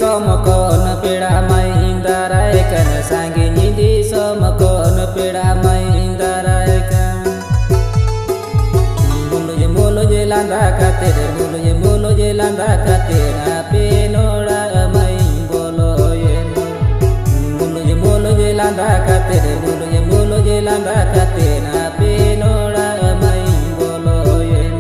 somokon peda maindara kan sangi nyindi somokon peda maindara kan mulu je landa kate mulu je landa kate ape nora mai bolo yen mulu je landa kate mulu je landa kate ape nora mai bolo yen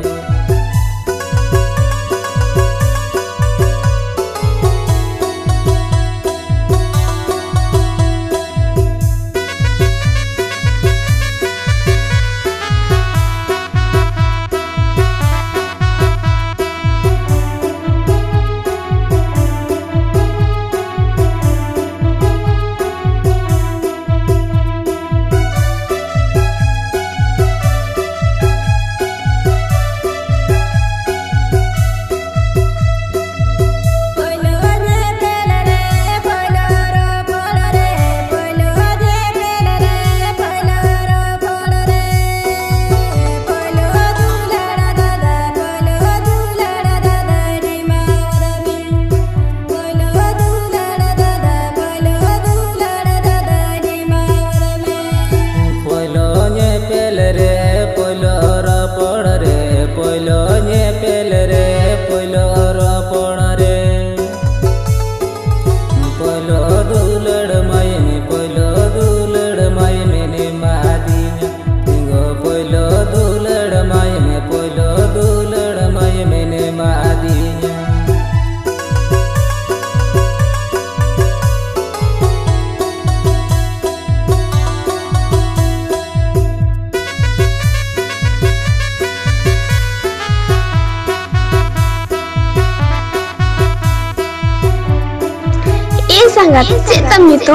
sangat cetam itu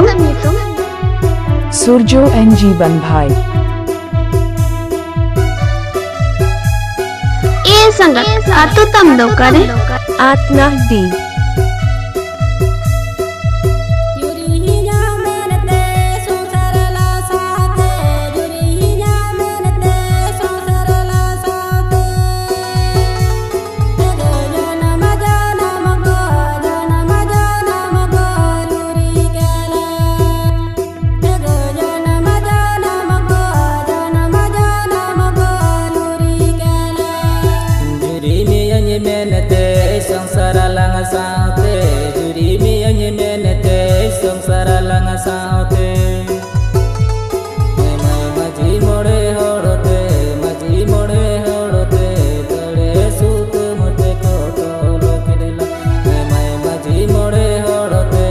Surjo NG Banbhai sangat atau tam dokare Atna D Sangsara langa saute juri mi anye menete sangsara langa saute maji more horote tare sut mute koto lokidela maji more horote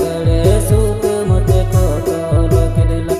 tare sut mute koto lokidela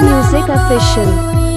Music Official